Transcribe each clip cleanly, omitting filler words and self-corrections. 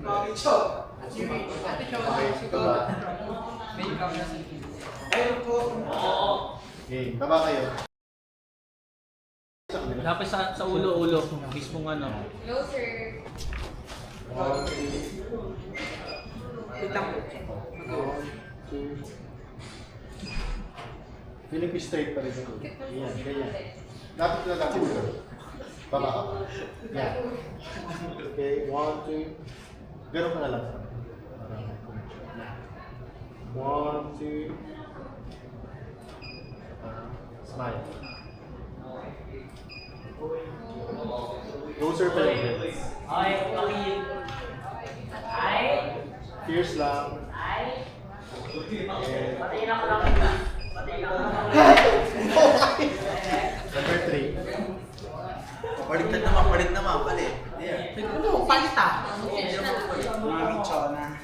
Mami Cho. Ate Cho. Makeup na sa ayun po. Okay, baba kayo. Dapat sa ulo-ulo. Mismong ano. Closer. Kitang po. Feeling ko straight pa rin ako. Yan, ganyan. Dapat na natin ito. Baba ka. Yan. Okay, 1, 2. Ganun ka na lang. 1, 2. Smile. Closer pa rin. Ay, pakit. Ay. Fierce lang. Ay. And Patayin ako lang. Patayin ako lang. number 3. Palit naman, palit. Ano? Palit ah. Mami Cho na.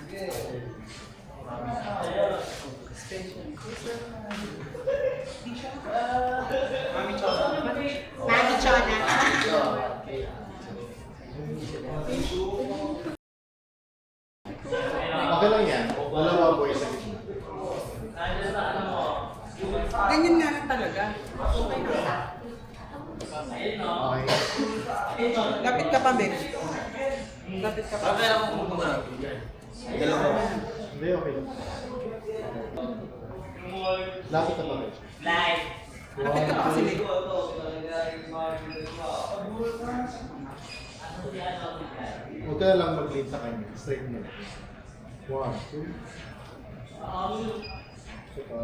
Mami Cho na. Mami Cho na. Okay lang yan. Dalawa boy sa gitna. Ganyan nga lang talaga. Okay. Lapit ka pa, Meg. Lapit ka pa. Kaya ako muna. Dalawa. Hindi, okay lang. Lapit ka pa rin. Live. Lapit ka pa kasi, Meg. Huwag ka na lang mag-lead sa kanya. Straight mo. 1, 2. Ito.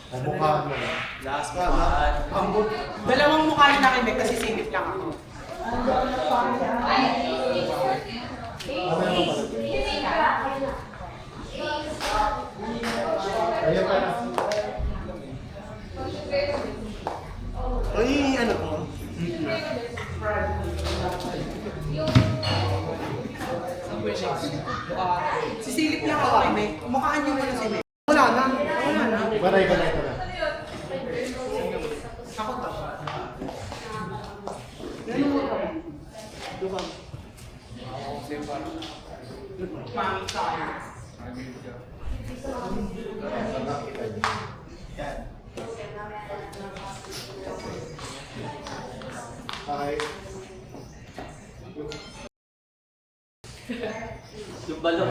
Ang mukha mo na. Last one. Dalawang mukha rin na kay Meg kasi singit lang ako. Ano naman pala? Ayun ka na. Ay, ano po? Sisilip lang ako kay Meg. Mukhaan niyo muna si Meg. Wala na. Wala na. Iba na ito na. Ako to. Ganun mo to. Lubang. Mami Cho na. Okay. Yung balon.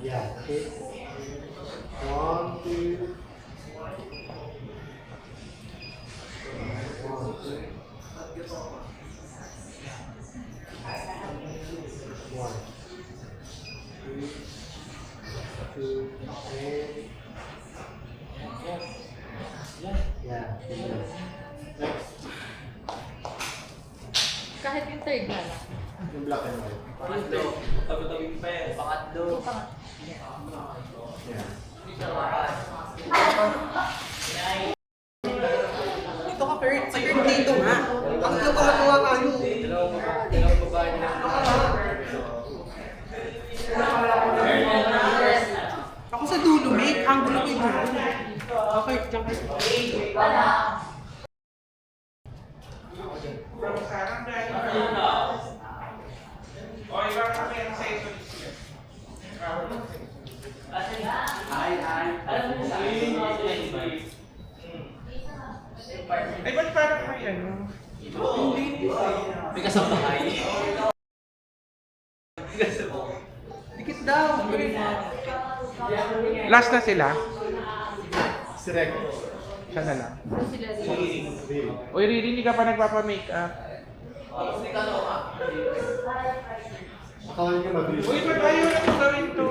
Yeah. Okay. 1, 2. 2, and yeah. Next. Kahit yung third na lang. Yung black and white. Pangatlo. Tabi-tabing pa eh. Pangatlo. Yeah. Ito ka, Kurt. Si Kurt dito nga. Ang gagawa tayo. Dalawang babae na. Ako sa dulo, Meg. Ang gulo ko yung dulo. Okay, dyan kayo. Ay, ba't parang may ano? May kasambahay. Dikit daw. Last na sila. Si Rek. Siya na lang. Sila Real. Uy, Riri, hindi ka pa nagpapa-makeup. Akala niyo mabilis. Uy, ba't ayaw na mo gawin to?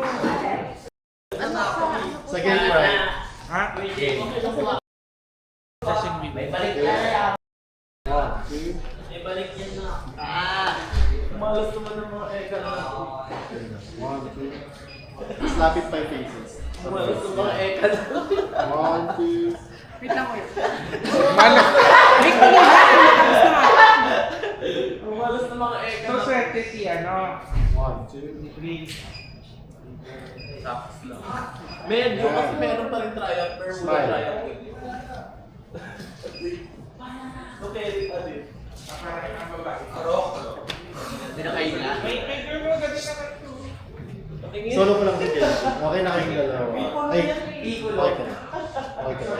Sa gate right. Ha? May balik yan. 1, 2. May balik yan na. Malas naman ng mga eka na. 1, 2. Slap it by faces. Malas ng mga eka na. 1, 2. Wait lang ko yun. Malas. Make mo na yan. Matapos na. Malas ng mga eka So, na. swerte si ano. 1, 2. Green. Tapos lang. Medyo kasi meron pa rin trial pero wala Smile. trial. Okay, ano yun? Pinakain na. Solo ko lang din kayo. Okay na kayong dalawa. Ay, okay ka na. Okay ka na.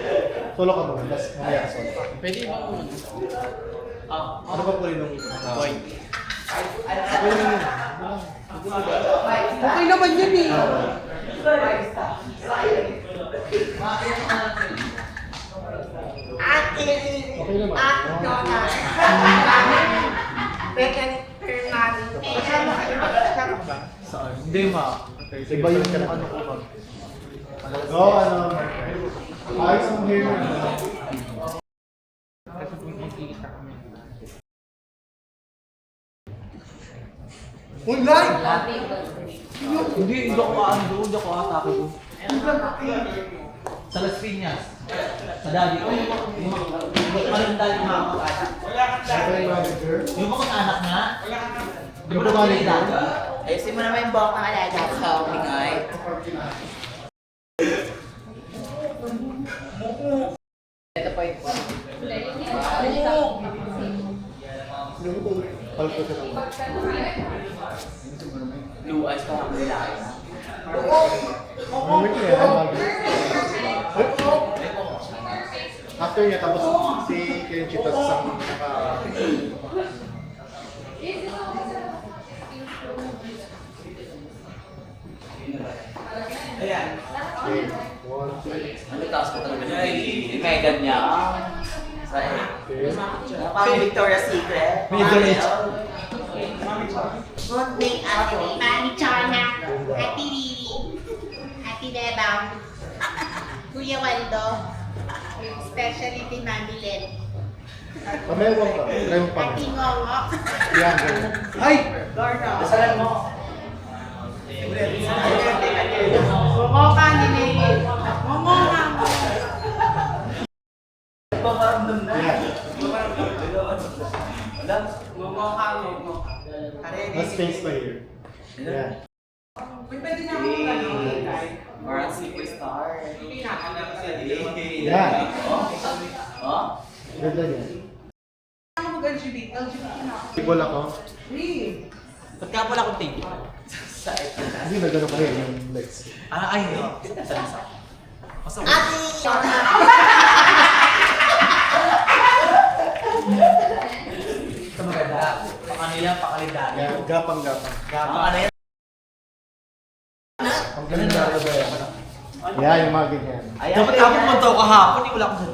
Solo ka muna, tapos mamaya ka solo. Pwede mo. Ano ba po rin nung point? Okay naman yun eh. Okay naman. Hindi ma. Iba yung ano ko ba? Oo, ano. Ayos ang hair mo. Kasi kung kikita kami. Uy, live! Hindi, hindi ako maano doon, hindi ako atake doon. Sa Las Piñas. Sa daddy ko. Yung daddy ko makakatakas. Ito yung manager. Yung mga anak niya. Di ba naman yung dati? Ayusin mo naman yung buhok ng alaga ko. Pinoy. Ito po yung Palpo ka naman. blue eyes pa ang lalaki na. Moment niya, after niya, tapos si Kenji, tapos isang naka... Ayan. Okay, 1, 2, Ano taas ko talaga niya? Yung Megan niya. Sa okay. parang Victoria's Secret. Good day, Ate Mami Chona, Ate Riri, Ate Bebang, Kuya Waldo, especially kay Mami Len, Pamewang ka, try mo pa. Ate Ngongo, Yan, ganyan. Ay! Dasalan mo. Ngongo ka ni Nene, Ngongo nga mo. Paparamdam na. Yan. Mas space pa here. Yan. Parang superstar. Yan. Oh? Ganda niya. Ibol ako. Ba't ka pala akong thank you? Hindi na gano'n pa rin yung legs. Ah, ay, hindi. Masama. Ate Chona, Ito maganda. Ano yan, pakalindahan. Yan, gapang-gapang. Ang ano yan? Ang kalendaryo ba yan? Yan, yung mga ganyan. Dapat ako pumunta ako kahapon, wala akong